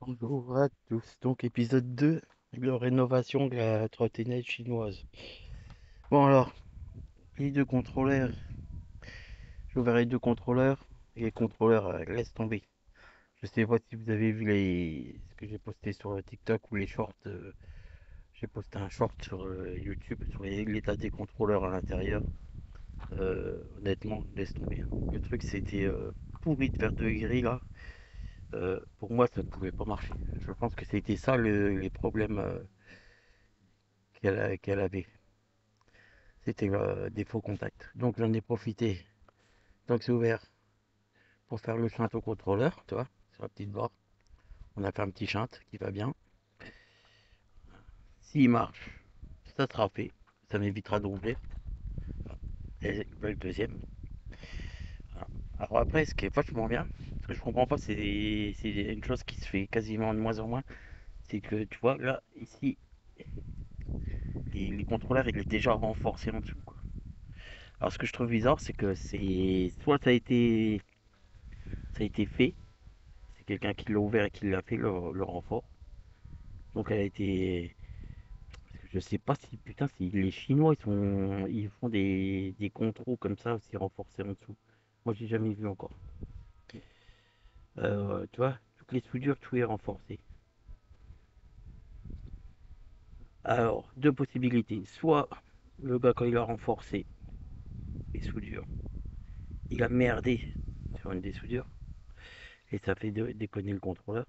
Bonjour à tous, donc épisode 2 de rénovation de la trottinette chinoise. Bon alors, les deux contrôleurs, j'ai ouvert les deux contrôleurs, et les contrôleurs laisse tomber. Je sais pas si vous avez vu ce que j'ai posté sur TikTok ou les shorts. J'ai posté un short sur YouTube sur l'état des contrôleurs à l'intérieur. Honnêtement, laisse tomber, hein. Le truc c'était pourri de faire de gris là. Pour moi ça ne pouvait pas marcher. Je pense que c'était ça les problèmes qu'elle avait. C'était des faux contacts. Donc j'en ai profité. Donc c'est ouvert pour faire le shunt au contrôleur, tu vois, sur la petite barre. On a fait un petit shunt qui va bien. S'il marche, ça sera fait. Ça m'évitera d'ouvrir. Et le deuxième. Voilà. Alors après, ce qui est vachement bien, ce que je comprends pas, c'est une chose qui se fait quasiment de moins en moins. C'est que tu vois, là, ici, les contrôleurs, il est déjà renforcé en dessous, quoi. Alors ce que je trouve bizarre, c'est que c'est soit ça a été fait, c'est quelqu'un qui l'a ouvert et qui l'a fait le renfort. Donc elle a été. Je sais pas si putain si les Chinois ils font des contrôles comme ça aussi renforcés en dessous. Moi j'ai jamais vu encore. Tu vois, toutes les soudures, tout est renforcé. Alors, deux possibilités. Soit le gars quand il a renforcé les soudures, il a merdé sur une des soudures et ça fait déconner le contrôleur.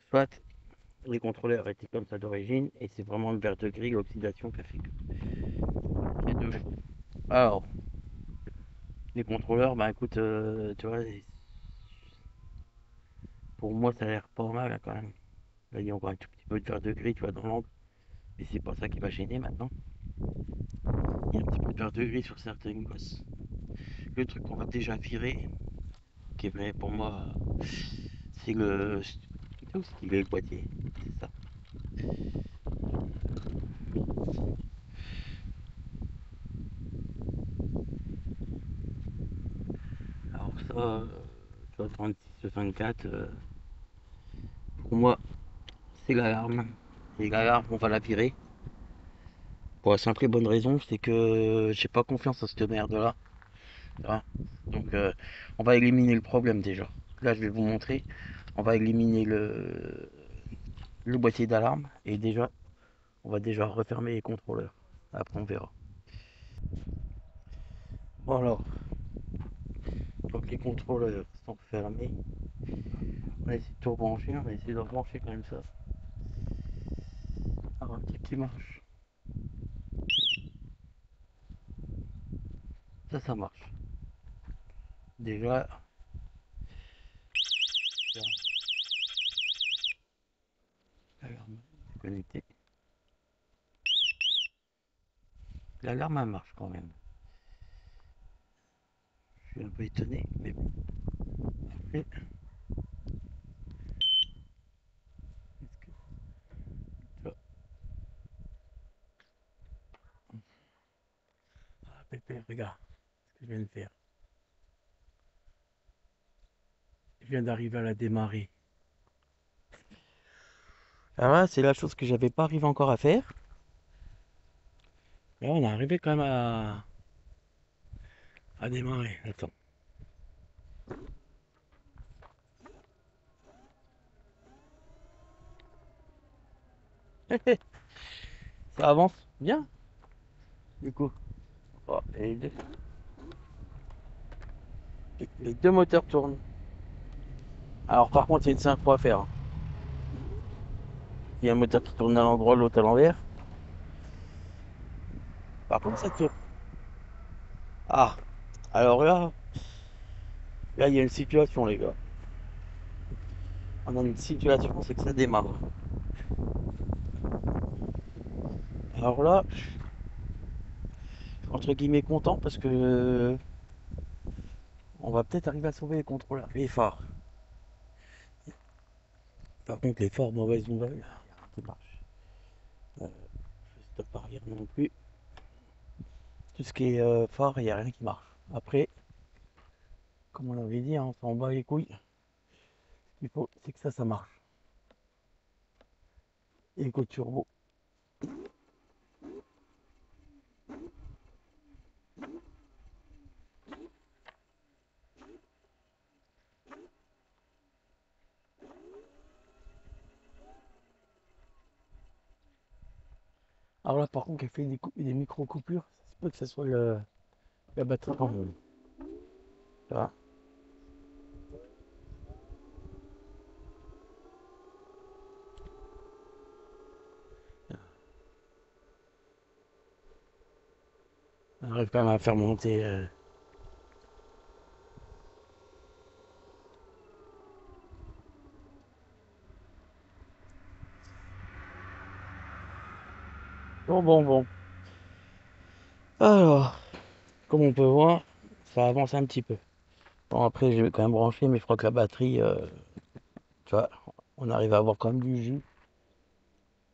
Soit les contrôleurs étaient comme ça d'origine et c'est vraiment le vert de gris, l'oxydation qui a fait que. Il y a deux choix. Alors, les contrôleurs, bah écoute, tu vois, pour moi ça a l'air pas mal hein, quand même. Là, il y a encore un tout petit peu de vert de gris, tu vois, dans l'angle. Mais c'est pas ça qui va gêner maintenant. Il y a un petit peu de vert de gris sur certaines gosses. Le truc qu'on va déjà virer, qui est vrai pour moi, c'est le. Où est-ce qu'il est le boîtier? C'est ça. Alors ça, tu vois, 36-64, pour moi, c'est l'alarme. Et l'alarme, on va la virer. Pour la simple et bonne raison, c'est que j'ai pas confiance en cette merde-là. Donc, on va éliminer le problème déjà. Là, je vais vous montrer. On va éliminer le boîtier d'alarme. Et déjà, on va déjà refermer les contrôleurs. Après, on verra. Bon, alors, donc les contrôleurs sont fermés. On va essayer de tout rebrancher. On va essayer de rebrancher quand même ça. Alors, un truc qui marche. Ça marche. Déjà, l'alarme est connectée. L'alarme, elle marche quand même. Je suis un peu étonné, mais bon. Après, ah, Pépé, regarde ce que je viens de faire. Je viens d'arriver à la démarrer. Alors là, c'est la chose que j'avais pas arrivé encore à faire. Là, on est arrivé quand même à démarrer. Attends. Ça avance bien, du coup. Oh, et les deux moteurs tournent. Alors, par contre, il y a une synchro à faire, hein. Il y a un moteur qui tourne à l'endroit, l'autre à l'envers. Par contre, ça tourne. Ah, alors là, il y a une situation, les gars. On a une situation, c'est que ça démarre. Alors là, je suis entre guillemets content parce que on va peut-être arriver à sauver les contrôleurs. Les phares. Par contre, les phares, mauvaise nouvelle. Il n'y a rien qui marche. Je stop arrière non plus. Tout ce qui est phare, il n'y a rien qui marche. Après, comme on l'avait dit, hein, on s'en bat les couilles. C'est que ça marche. Eco Turbo. Alors là, par contre, elle fait des micro-coupures. Ça se peut que ce soit la batterie. Tu vois. On arrive quand même à faire monter. Bon. Alors, comme on peut voir, ça avance un petit peu. Bon, après, je vais quand même brancher, mais je crois que la batterie, tu vois, on arrive à avoir quand même du jus.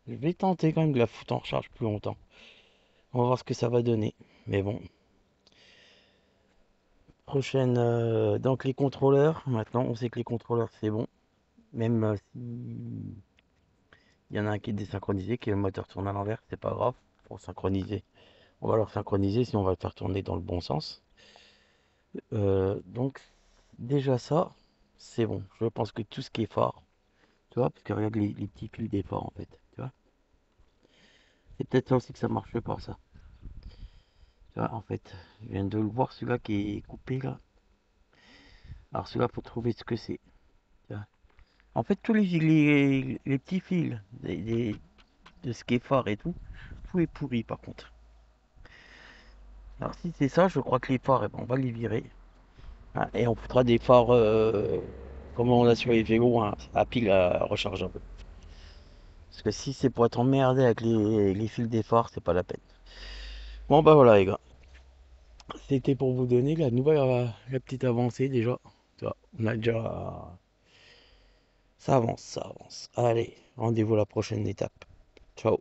Je vais tenter quand même de la foutre en recharge plus longtemps. On va voir ce que ça va donner. Mais bon. Prochaine. Donc, les contrôleurs. Maintenant, on sait que les contrôleurs, c'est bon. Même si il y en a un qui est désynchronisé, qui est le moteur tourne à l'envers, c'est pas grave. Pour synchroniser, on va leur synchroniser, sinon on va le faire tourner dans le bon sens. Donc, déjà ça, c'est bon. Je pense que tout ce qui est fort, tu vois, parce que regarde les petits fils d'effort en fait, tu vois. C'est peut-être ça aussi que ça marche pas, ça. Tu vois, en fait, je viens de le voir, celui-là qui est coupé là. Alors, celui-là, faut trouver ce que c'est. Tu vois. En fait, tous les petits fils de ce qui est fort et tout est pourri par contre. Alors, si c'est ça, je crois que les phares, eh ben, on va les virer. Hein, et on fera des phares comme on a sur les vélos, hein, à pile rechargeable. Parce que si c'est pour être emmerdé avec les fils des phares, c'est pas la peine. Bon, bah voilà, les gars. C'était pour vous donner la nouvelle, la petite avancée déjà. Tu vois, on a déjà. Ça avance, ça avance. Allez, rendez-vous à la prochaine étape. Ciao.